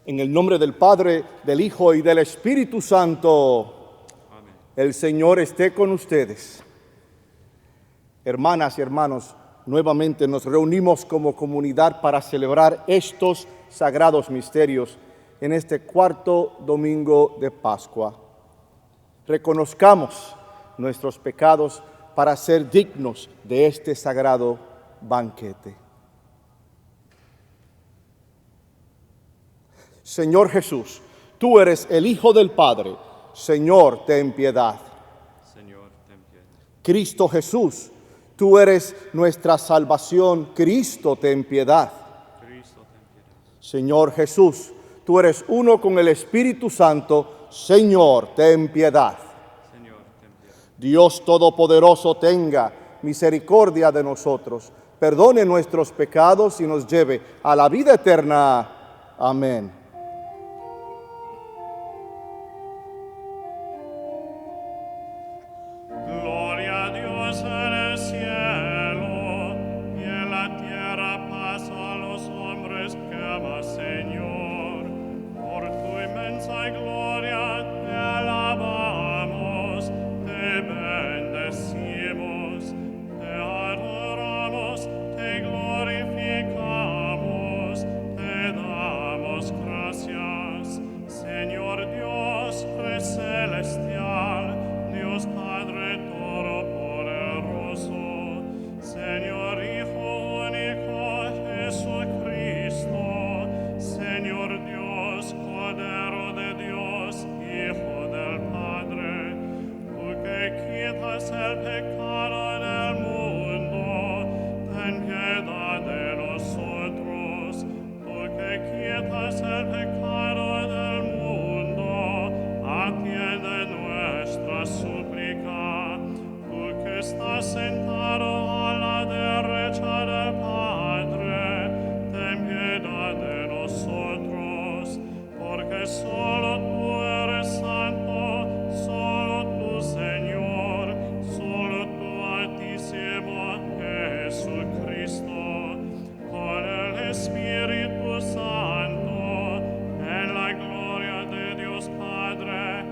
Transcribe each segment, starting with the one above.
En el nombre del Padre, del Hijo y del Espíritu Santo. Amén. El Señor esté con ustedes. Hermanas y hermanos, nuevamente nos reunimos como comunidad para celebrar estos sagrados misterios en este cuarto domingo de Pascua. Reconozcamos nuestros pecados para ser dignos de este sagrado banquete. Señor Jesús, tú eres el Hijo del Padre. Señor, ten piedad. Señor, ten piedad. Cristo Jesús, tú eres nuestra salvación. Cristo, ten piedad. Cristo, ten piedad. Señor Jesús, tú eres uno con el Espíritu Santo. Señor, ten piedad. Señor, ten piedad. Dios Todopoderoso, tenga misericordia de nosotros, perdone nuestros pecados y nos lleve a la vida eterna. Amén. Gloria a Dios en el cielo, y en la tierra paz a los hombres que ama, Señor. Por tu inmensa gloria te alabamos, te bendecimos, te adoramos, te glorificamos, te damos gracias. Señor Dios, Rey celestial, Dios Padre Todopoderoso, Señor Hijo único Jesucristo, Señor Dios, Cordero de Dios, Hijo del Padre, tú que quitas el pecado del mundo, ten piedad de nosotros. Tú que quitas el pecado del mundo, atiende nuestra súplica. Tú que estás sentado a la derecha del Padre, ten piedad de nosotros, porque solo tú eres santo, solo tú, Señor, solo tú, Altísimo Jesucristo, con el Espíritu Santo, en la gloria de Dios Padre.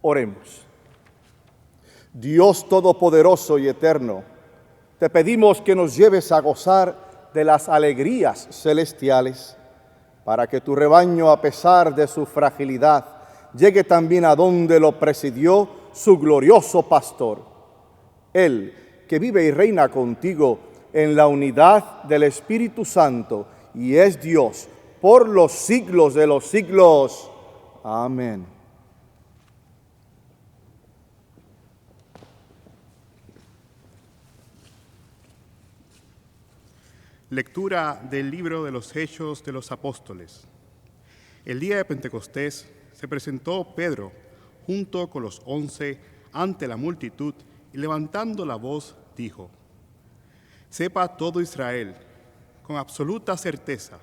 Oremos. Dios Todopoderoso y Eterno, te pedimos que nos lleves a gozar de las alegrías celestiales, para que tu rebaño, a pesar de su fragilidad, llegue también a donde lo presidió su glorioso pastor. Él, que vive y reina contigo en la unidad del Espíritu Santo, y es Dios por los siglos de los siglos. Amén. Lectura del libro de los Hechos de los Apóstoles. El día de Pentecostés se presentó Pedro junto con los 11 ante la multitud y levantando la voz dijo: Sepa todo Israel con absoluta certeza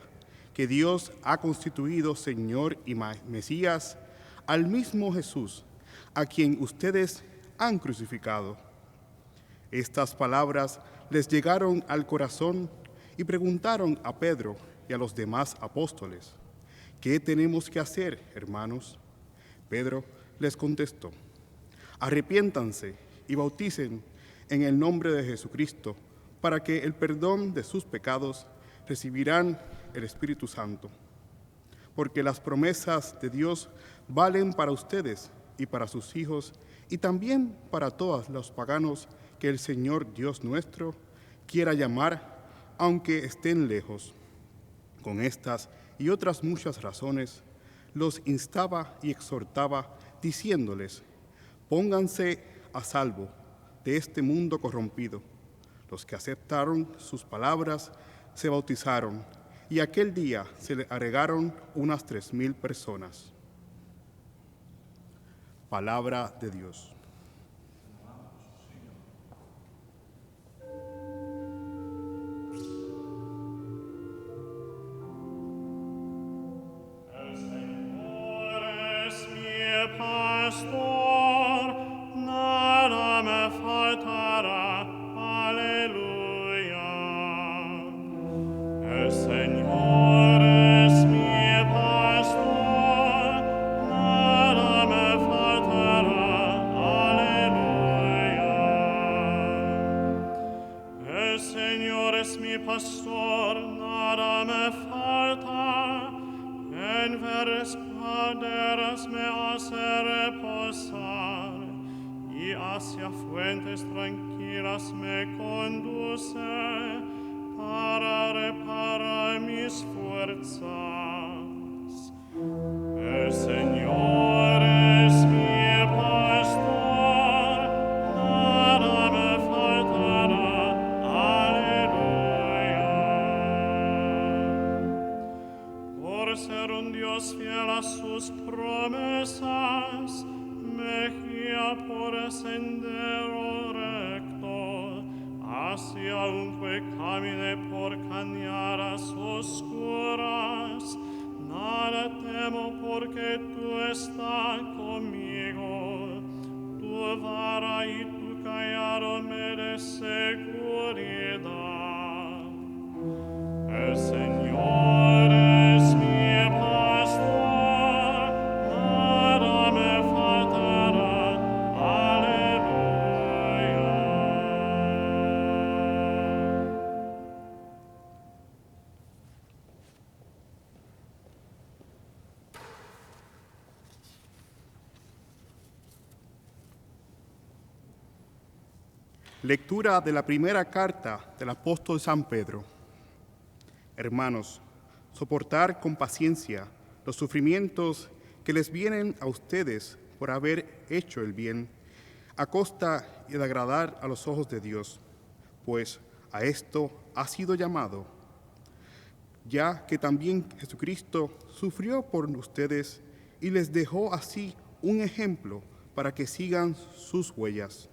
que Dios ha constituido Señor y Mesías al mismo Jesús, a quien ustedes han crucificado. Estas palabras les llegaron al corazón y preguntaron a Pedro y a los demás apóstoles: ¿Qué tenemos que hacer, hermanos? Pedro les contestó: Arrepiéntanse y bauticen en el nombre de Jesucristo para que el perdón de sus pecados recibirán el Espíritu Santo. Porque las promesas de Dios valen para ustedes y para sus hijos y también para todos los paganos que el Señor Dios nuestro quiera llamar, aunque estén lejos. Con estas y otras muchas razones, los instaba y exhortaba, diciéndoles: Pónganse a salvo de este mundo corrompido. Los que aceptaron sus palabras se bautizaron, y aquel día se le agregaron unas 3,000 personas. Palabra de Dios. Pastor, nada me faltará. Aleluya. El Señor es mi pastor, nada me faltará. Aleluya. El Señor es mi pastor, nada me falta. En verdes praderas me hace reposar y hacia fuentes tranquilas me conduce para reparar mis fuerzas. El Señor es mi pastor, nada me faltará. Aleluya. Por ser un Dios fiel a sus promesas, me guía por el sendero recto, hacia aunque camine por cañadas oscuras. Nada temo porque tú estás conmigo, tu vara y tu callado me de seguridad. El Señor es mi pastor, nada me faltará. Aleluya. Lectura de la primera carta del apóstol San Pedro. Hermanos, soportar con paciencia los sufrimientos que les vienen a ustedes por haber hecho el bien, a costa de agradar a los ojos de Dios, pues a esto ha sido llamado, ya que también Jesucristo sufrió por ustedes y les dejó así un ejemplo para que sigan sus huellas.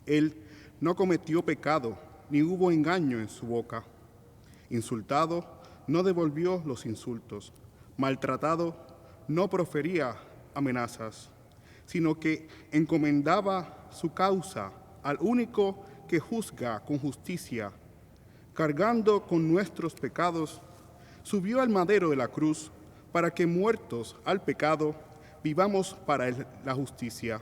Él no cometió pecado, ni hubo engaño en su boca. Insultado, no devolvió los insultos. Maltratado, no profería amenazas, sino que encomendaba su causa al único que juzga con justicia. Cargando con nuestros pecados, subió al madero de la cruz para que, muertos al pecado, vivamos para la justicia.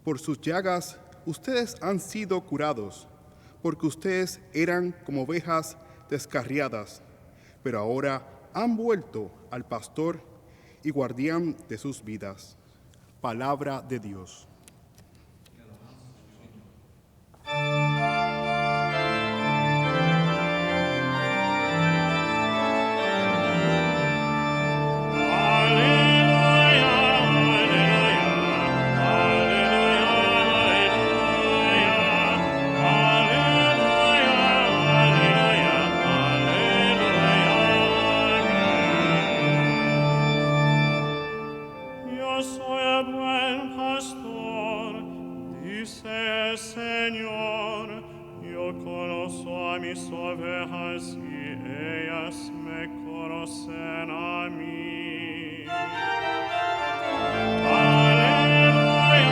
Por sus llagas ustedes han sido curados, porque ustedes eran como ovejas descarriadas, pero ahora han vuelto al pastor y guardián de sus vidas. Palabra de Dios. Yo soy el buen pastor, dice el Señor. Yo conozco a mis ovejas y ellas me conocen a mí. Aleluya,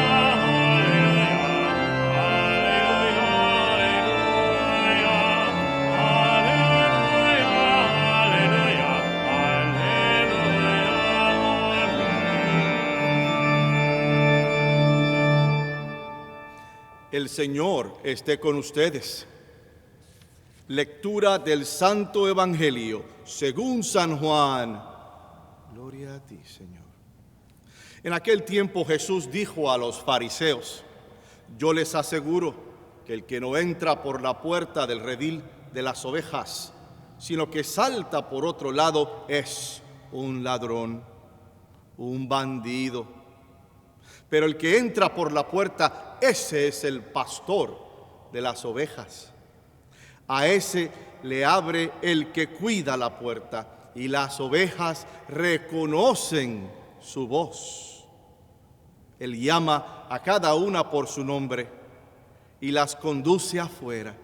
aleluya, aleluya, aleluya, aleluya, aleluya. El Señor esté con ustedes. Lectura del Santo Evangelio según San Juan. Gloria a ti, Señor. En aquel tiempo Jesús dijo a los fariseos: yo les aseguro que el que no entra por la puerta del redil de las ovejas, sino que salta por otro lado, es un ladrón, un bandido. Pero el que entra por la puerta, ese es el pastor de las ovejas. A ese le abre el que cuida la puerta, y las ovejas reconocen su voz. Él llama a cada una por su nombre y las conduce afuera.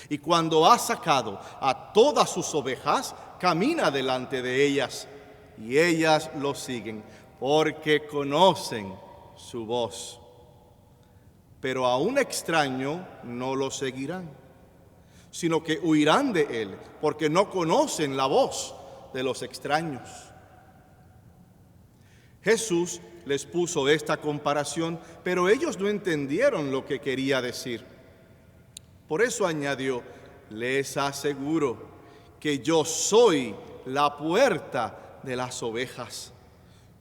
Y cuando ha sacado a todas sus ovejas, camina delante de ellas, y ellas lo siguen, porque conocen su voz. Pero a un extraño no lo seguirán. sino que huirán de él, porque no conocen la voz de los extraños. Jesús les puso esta comparación, pero ellos no entendieron lo que quería decir. Por eso añadió: les aseguro que yo soy la puerta de las ovejas.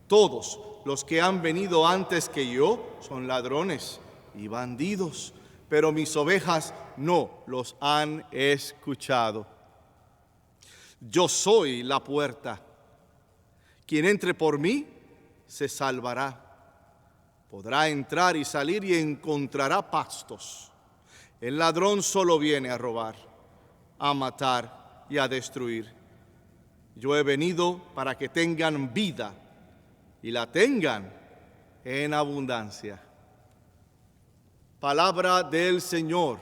Todos los que han venido antes que yo son ladrones y bandidos, pero mis ovejas no los han escuchado. Yo soy la puerta. Quien entre por mí se salvará. Podrá entrar y salir y encontrará pastos. El ladrón solo viene a robar, a matar y a destruir. Yo he venido para que tengan vida y la tengan en abundancia. Palabra del Señor.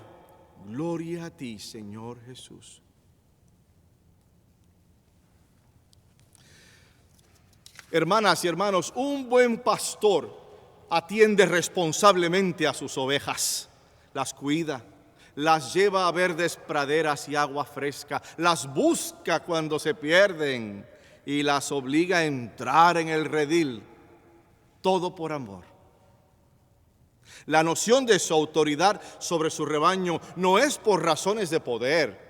Gloria a ti, Señor Jesús. Hermanas y hermanos, un buen pastor atiende responsablemente a sus ovejas, las cuida, las lleva a verdes praderas y agua fresca, las busca cuando se pierden y las obliga a entrar en el redil, todo por amor. La noción de su autoridad sobre su rebaño no es por razones de poder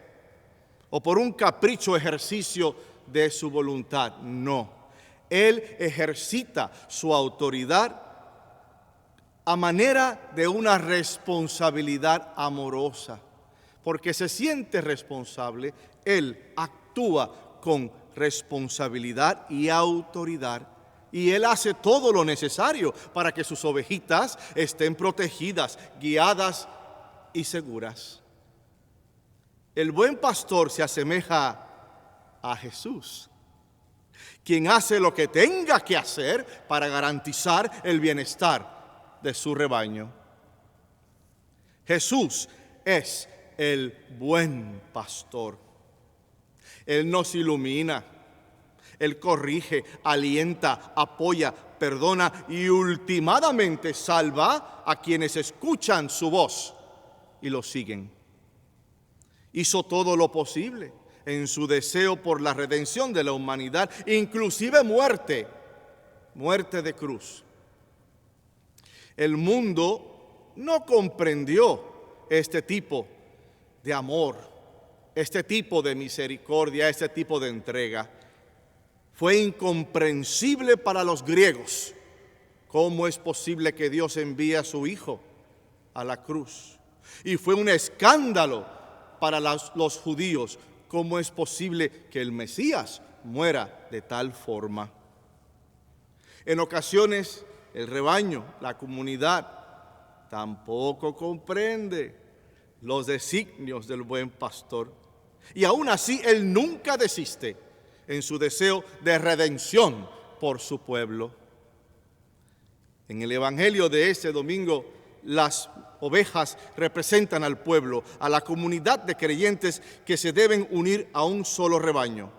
o por un capricho ejercicio de su voluntad, no. Él ejercita su autoridad a manera de una responsabilidad amorosa, porque se siente responsable. Él actúa con responsabilidad y autoridad, y Él hace todo lo necesario para que sus ovejitas estén protegidas, guiadas y seguras. El buen pastor se asemeja a Jesús, quien hace lo que tenga que hacer para garantizar el bienestar de su rebaño. Jesús es el buen pastor. Él nos ilumina, Él corrige, alienta, apoya, perdona y ultimadamente salva a quienes escuchan su voz y lo siguen. Hizo todo lo posible en su deseo por la redención de la humanidad, inclusive muerte de cruz. El mundo no comprendió este tipo de amor, este tipo de misericordia, este tipo de entrega. Fue incomprensible para los griegos. ¿Cómo es posible que Dios envíe a su Hijo a la cruz? Y fue un escándalo para los judíos. ¿Cómo es posible que el Mesías muera de tal forma? En ocasiones, el rebaño, la comunidad, tampoco comprende los designios del buen pastor. Y aún así, Él nunca desiste en su deseo de redención por su pueblo. En el Evangelio de este domingo, las ovejas representan al pueblo, a la comunidad de creyentes que se deben unir a un solo rebaño,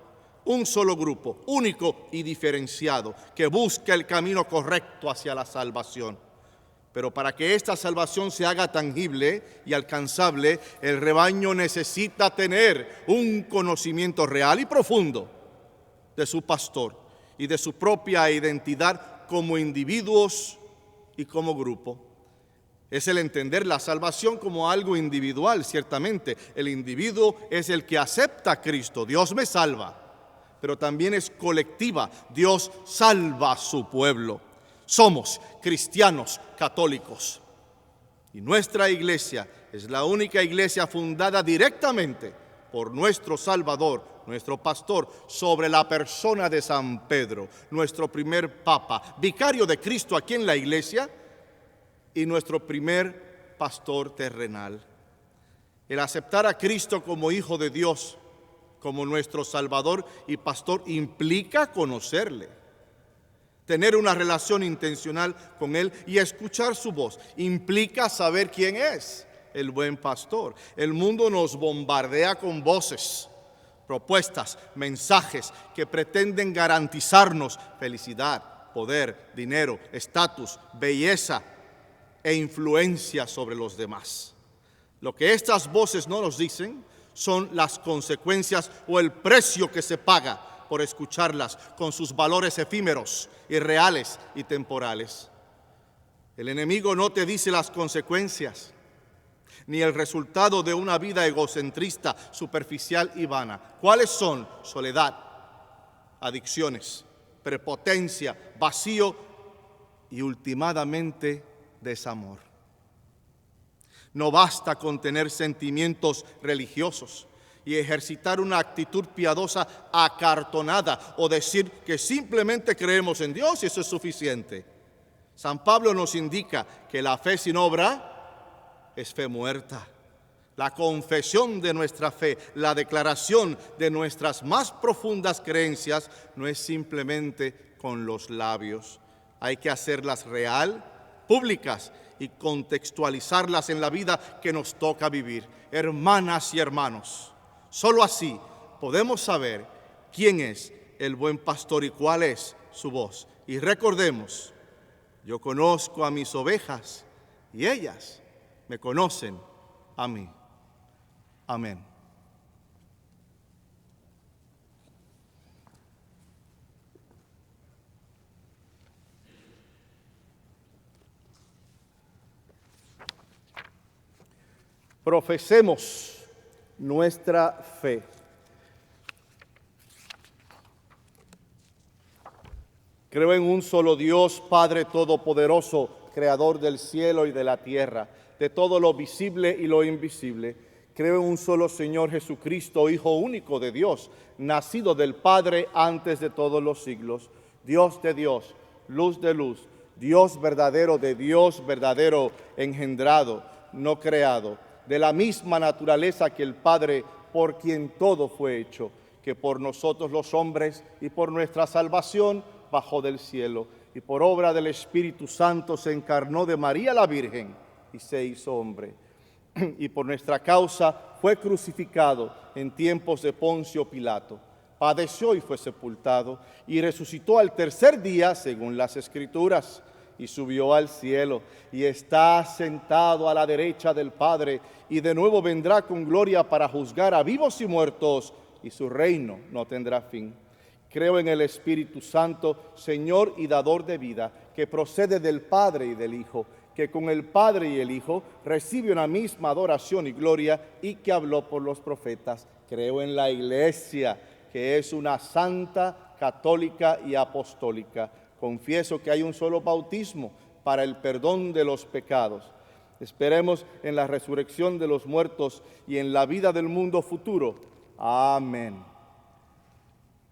un solo grupo, único y diferenciado, que busca el camino correcto hacia la salvación. Pero para que esta salvación se haga tangible y alcanzable, el rebaño necesita tener un conocimiento real y profundo de su pastor y de su propia identidad como individuos y como grupo. Es el entender la salvación como algo individual, ciertamente. El individuo es el que acepta a Cristo, Dios me salva, pero también es colectiva, Dios salva a su pueblo. Somos cristianos católicos y nuestra iglesia es la única iglesia fundada directamente por nuestro Salvador, nuestro pastor, sobre la persona de San Pedro, nuestro primer papa, vicario de Cristo aquí en la iglesia y nuestro primer pastor terrenal. El aceptar a Cristo como Hijo de Dios, como nuestro Salvador y pastor, implica conocerle, tener una relación intencional con Él y escuchar su voz. Implica saber quién es el buen pastor. El mundo nos bombardea con voces, propuestas, mensajes que pretenden garantizarnos felicidad, poder, dinero, estatus, belleza e influencia sobre los demás. Lo que estas voces no nos dicen son las consecuencias o el precio que se paga por escucharlas con sus valores efímeros, irreales y temporales. El enemigo no te dice las consecuencias ni el resultado de una vida egocentrista, superficial y vana. ¿Cuáles son? Soledad, adicciones, prepotencia, vacío y últimamente desamor. No basta con tener sentimientos religiosos y ejercitar una actitud piadosa acartonada o decir que simplemente creemos en Dios y eso es suficiente. San Pablo nos indica que la fe sin obra es fe muerta. La confesión de nuestra fe, la declaración de nuestras más profundas creencias no es simplemente con los labios. Hay que hacerlas real, públicas y contextualizarlas en la vida que nos toca vivir. Hermanas y hermanos, solo así podemos saber quién es el buen pastor y cuál es su voz. Y recordemos, yo conozco a mis ovejas y ellas me conocen a mí. Amén. Profesemos nuestra fe. Creo en un solo Dios, Padre Todopoderoso, Creador del cielo y de la tierra, de todo lo visible y lo invisible. Creo en un solo Señor Jesucristo, Hijo único de Dios, nacido del Padre antes de todos los siglos, Dios de Dios, luz de luz, Dios verdadero de Dios verdadero, engendrado, no creado, de la misma naturaleza que el Padre, por quien todo fue hecho, que por nosotros los hombres y por nuestra salvación bajó del cielo, y por obra del Espíritu Santo se encarnó de María la Virgen y se hizo hombre. Y por nuestra causa fue crucificado en tiempos de Poncio Pilato. Padeció y fue sepultado, y resucitó al tercer día, según las Escrituras, y subió al cielo, y está sentado a la derecha del Padre, y de nuevo vendrá con gloria para juzgar a vivos y muertos, y su reino no tendrá fin. Creo en el Espíritu Santo, Señor y dador de vida, que procede del Padre y del Hijo, que con el Padre y el Hijo recibe una misma adoración y gloria, y que habló por los profetas. Creo en la Iglesia, que es una santa, católica y apostólica. Confieso que hay un solo bautismo para el perdón de los pecados. Esperemos en la resurrección de los muertos y en la vida del mundo futuro. Amén.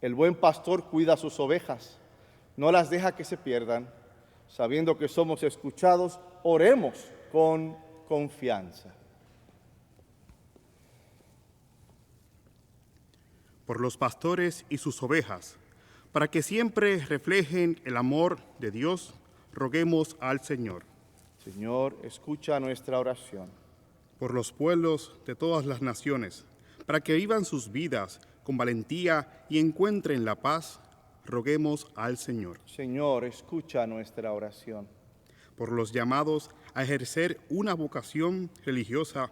El buen pastor cuida a sus ovejas, no las deja que se pierdan. Sabiendo que somos escuchados, oremos con confianza. Por los pastores y sus ovejas, para que siempre reflejen el amor de Dios, roguemos al Señor. Señor, escucha nuestra oración. Por los pueblos de todas las naciones, para que vivan sus vidas con valentía y encuentren la paz, roguemos al Señor. Señor, escucha nuestra oración. Por los llamados a ejercer una vocación religiosa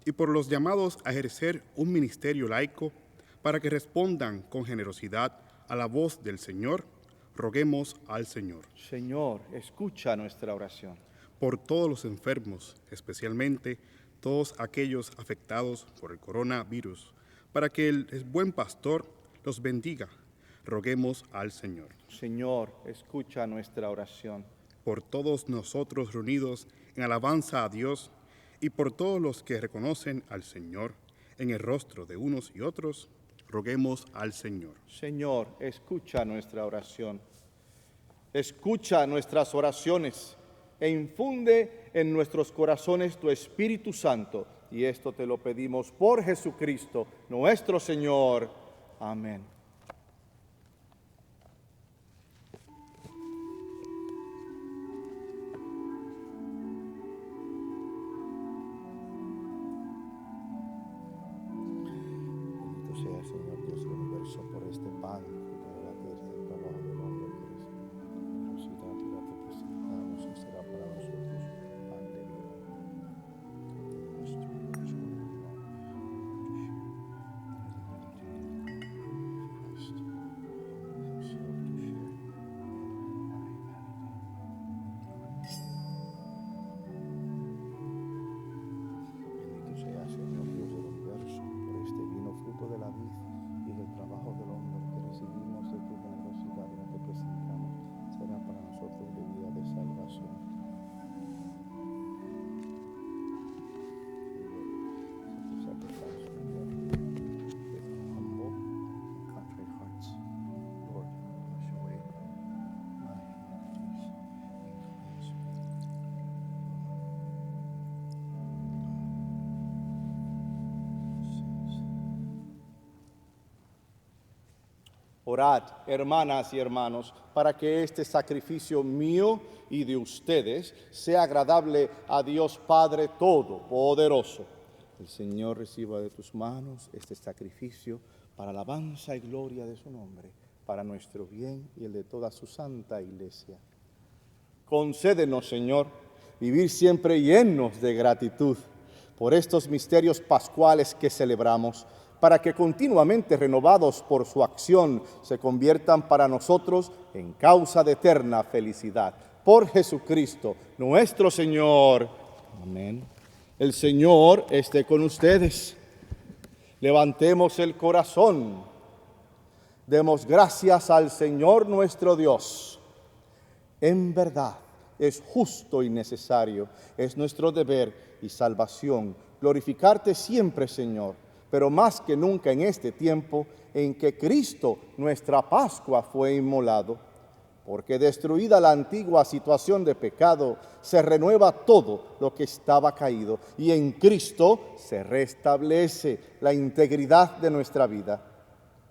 y por los llamados a ejercer un ministerio laico, para que respondan con generosidad a la voz del Señor, roguemos al Señor. Señor, escucha nuestra oración. Por todos los enfermos, especialmente todos aquellos afectados por el coronavirus, para que el buen pastor los bendiga, roguemos al Señor. Señor, escucha nuestra oración. Por todos nosotros reunidos en alabanza a Dios y por todos los que reconocen al Señor en el rostro de unos y otros, roguemos al Señor. Señor, escucha nuestra oración. Escucha nuestras oraciones e infunde en nuestros corazones tu Espíritu Santo. Y esto te lo pedimos por Jesucristo, nuestro Señor. Amén. Bendito sea el Señor Dios del universo por este pan que de la tierra y el trabajo del hombre que es. Generosidad y la te presentamos y será para nosotros pan de vida. Orad, hermanas y hermanos, para que este sacrificio mío y de ustedes sea agradable a Dios Padre Todopoderoso. El Señor reciba de tus manos este sacrificio para alabanza y gloria de su nombre, para nuestro bien y el de toda su santa iglesia. Concédenos, Señor, vivir siempre llenos de gratitud por estos misterios pascuales que celebramos, para que continuamente renovados por su acción se conviertan para nosotros en causa de eterna felicidad. Por Jesucristo, nuestro Señor. Amén. El Señor esté con ustedes. Levantemos el corazón. Demos gracias al Señor nuestro Dios. En verdad, es justo y necesario, es nuestro deber y salvación glorificarte siempre, Señor, pero más que nunca en este tiempo en que Cristo, nuestra Pascua, fue inmolado, porque destruida la antigua situación de pecado, se renueva todo lo que estaba caído, y en Cristo se restablece la integridad de nuestra vida.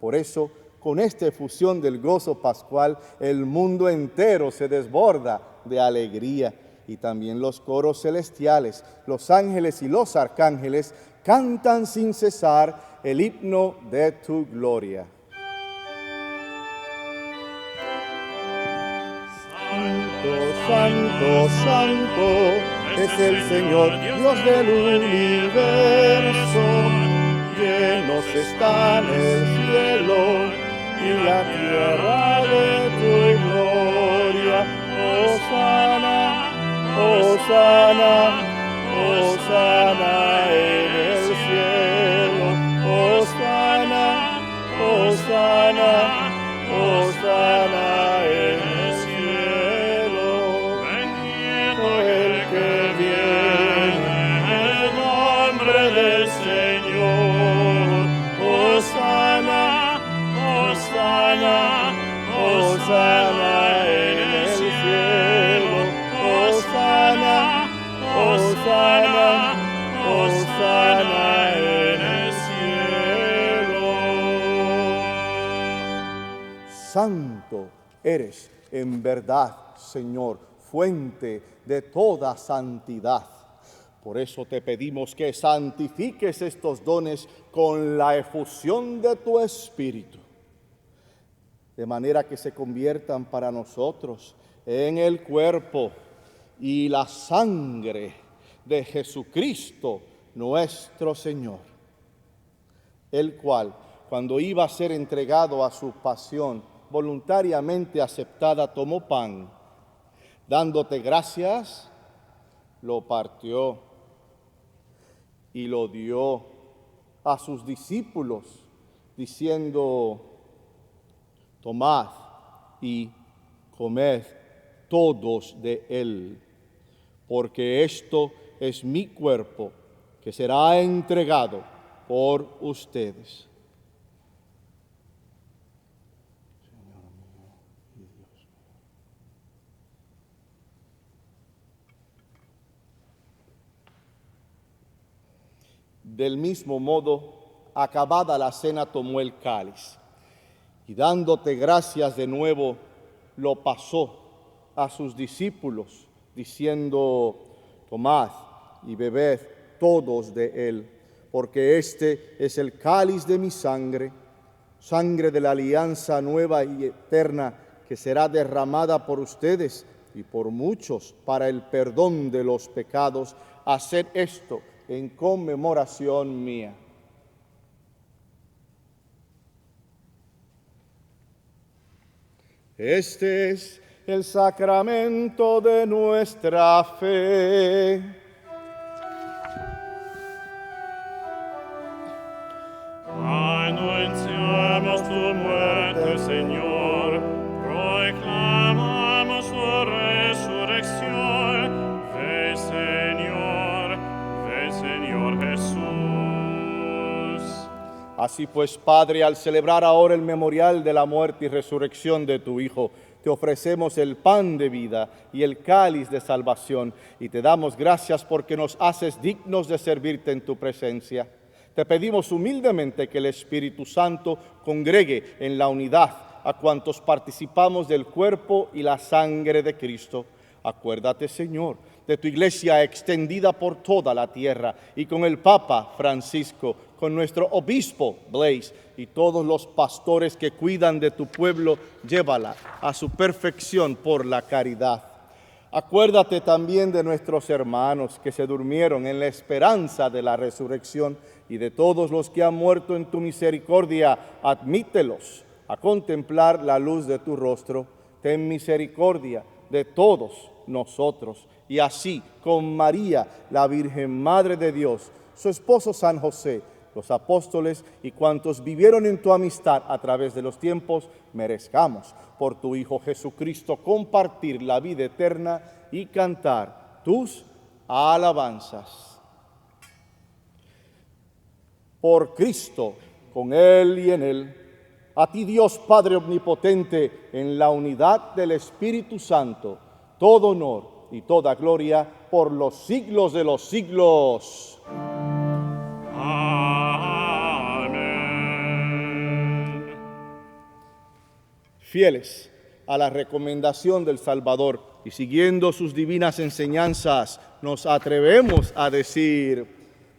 Por eso, con esta efusión del gozo pascual, el mundo entero se desborda de alegría, y también los coros celestiales, los ángeles y los arcángeles cantan sin cesar el himno de tu gloria. Santo, santo, santo, es el Señor Dios del universo. Llenos están el cielo y la tierra de tu gloria. Hosana, hosana, hosana en el cielo. Hosana, hosana, hosana en el cielo. Bendito el que viene en el nombre del Señor. Hosana, hosana, hosana en el cielo. Hosana, hosana, hosana en el cielo. Santo eres en verdad, Señor, fuente de toda santidad. Por eso te pedimos que santifiques estos dones con la efusión de tu Espíritu, de manera que se conviertan para nosotros en el cuerpo y la sangre de Jesucristo nuestro Señor, el cual, cuando iba a ser entregado a su pasión voluntariamente aceptada, tomó pan, dándote gracias, lo partió y lo dio a sus discípulos, diciendo: tomad y comed todos de él, porque esto es mi cuerpo, que será entregado por ustedes. Señor mío y Dios mío. Del mismo modo, acabada la cena, tomó el cáliz y, dándote gracias de nuevo, lo pasó a sus discípulos, diciendo: tomad y bebed todos de él, porque este es el cáliz de mi sangre, sangre de la alianza nueva y eterna, que será derramada por ustedes y por muchos para el perdón de los pecados. Haced esto en conmemoración mía. Este es el sacramento de nuestra fe. Anunciamos tu muerte, Señor, proclamamos su resurrección. Ve, Señor Jesús. Así pues, Padre, al celebrar ahora el memorial de la muerte y resurrección de tu Hijo, te ofrecemos el pan de vida y el cáliz de salvación, y te damos gracias porque nos haces dignos de servirte en tu presencia. Te pedimos humildemente que el Espíritu Santo congregue en la unidad a cuantos participamos del cuerpo y la sangre de Cristo. Acuérdate, Señor, de tu iglesia extendida por toda la tierra y con el Papa Francisco, con nuestro obispo Blaise y todos los pastores que cuidan de tu pueblo, llévala a su perfección por la caridad. Acuérdate también de nuestros hermanos que se durmieron en la esperanza de la resurrección y de todos los que han muerto en tu misericordia. Admítelos a contemplar la luz de tu rostro. Ten misericordia de todos nosotros. Y así, con María, la Virgen Madre de Dios, su esposo San José, los apóstoles y cuantos vivieron en tu amistad a través de los tiempos, merezcamos por tu Hijo Jesucristo compartir la vida eterna y cantar tus alabanzas. Por Cristo, con Él y en Él, a ti Dios Padre Omnipotente, en la unidad del Espíritu Santo, todo honor y toda gloria por los siglos de los siglos. Amén. Fieles a la recomendación del Salvador y siguiendo sus divinas enseñanzas, nos atrevemos a decir: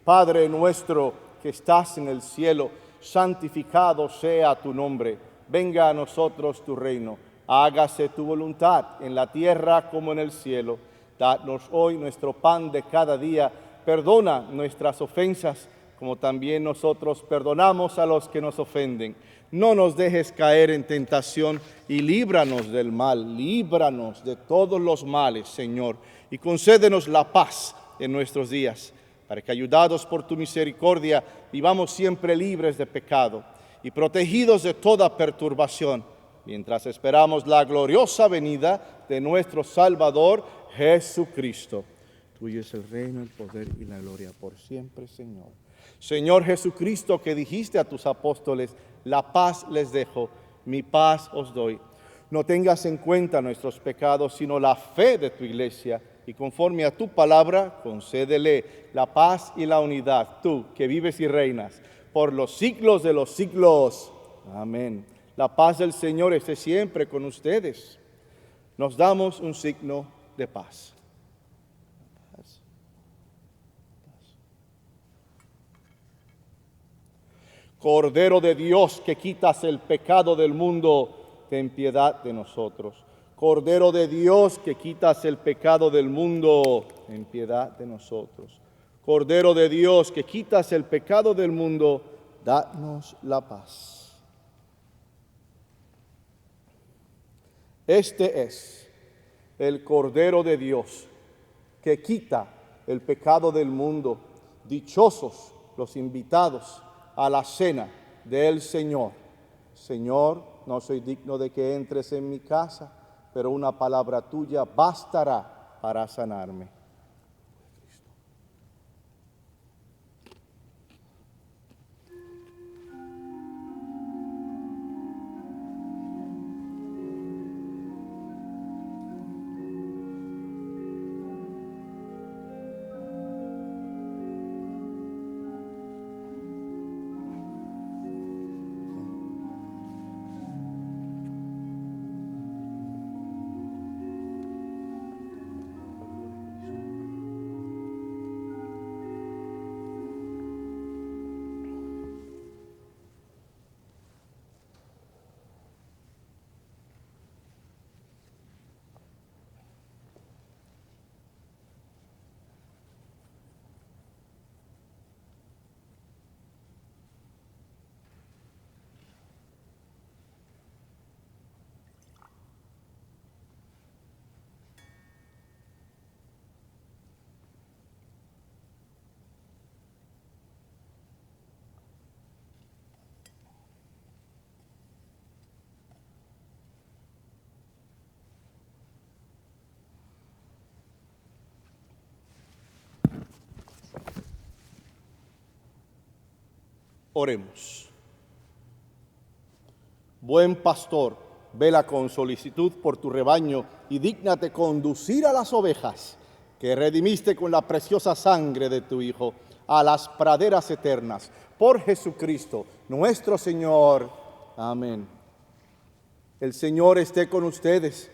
Padre nuestro que estás en el cielo, santificado sea tu nombre. Venga a nosotros tu reino. Hágase tu voluntad en la tierra como en el cielo. Danos hoy nuestro pan de cada día. Perdona nuestras ofensas, como también nosotros perdonamos a los que nos ofenden. No nos dejes caer en tentación y líbranos del mal. Líbranos de todos los males, Señor, y concédenos la paz en nuestros días, para que, ayudados por tu misericordia, vivamos siempre libres de pecado y protegidos de toda perturbación, mientras esperamos la gloriosa venida de nuestro Salvador Jesucristo. Tuyo es el reino, el poder y la gloria por siempre, Señor. Señor Jesucristo, que dijiste a tus apóstoles: la paz les dejo, mi paz os doy. No tengas en cuenta nuestros pecados, sino la fe de tu iglesia, y conforme a tu palabra, concédele la paz y la unidad, tú que vives y reinas por los siglos de los siglos. Amén. La paz del Señor esté siempre con ustedes. Nos damos un signo de paz. Cordero de Dios, que quitas el pecado del mundo, ten piedad de nosotros. Cordero de Dios, que quitas el pecado del mundo, ten piedad de nosotros. Cordero de Dios, que quitas el pecado del mundo, danos la paz. Este es el Cordero de Dios, que quita el pecado del mundo. Dichosos los invitados a la cena del Señor. Señor, no soy digno de que entres en mi casa, pero una palabra tuya bastará para sanarme. Oremos. Buen pastor, vela con solicitud por tu rebaño y dígnate conducir a las ovejas que redimiste con la preciosa sangre de tu Hijo a las praderas eternas. Por Jesucristo, nuestro Señor. Amén. El Señor esté con ustedes.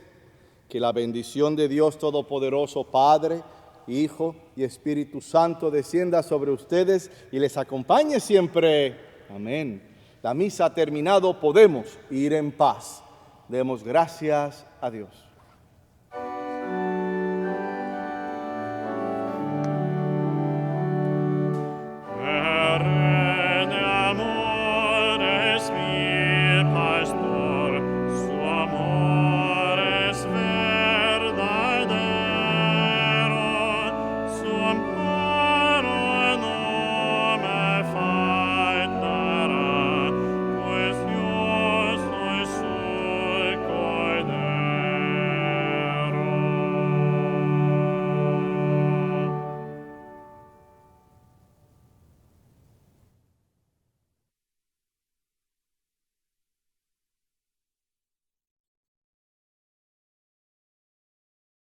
Que la bendición de Dios Todopoderoso, Padre, Hijo y Espíritu Santo descienda sobre ustedes y les acompañe siempre. Amén. La misa ha terminado, podemos ir en paz. Demos gracias a Dios.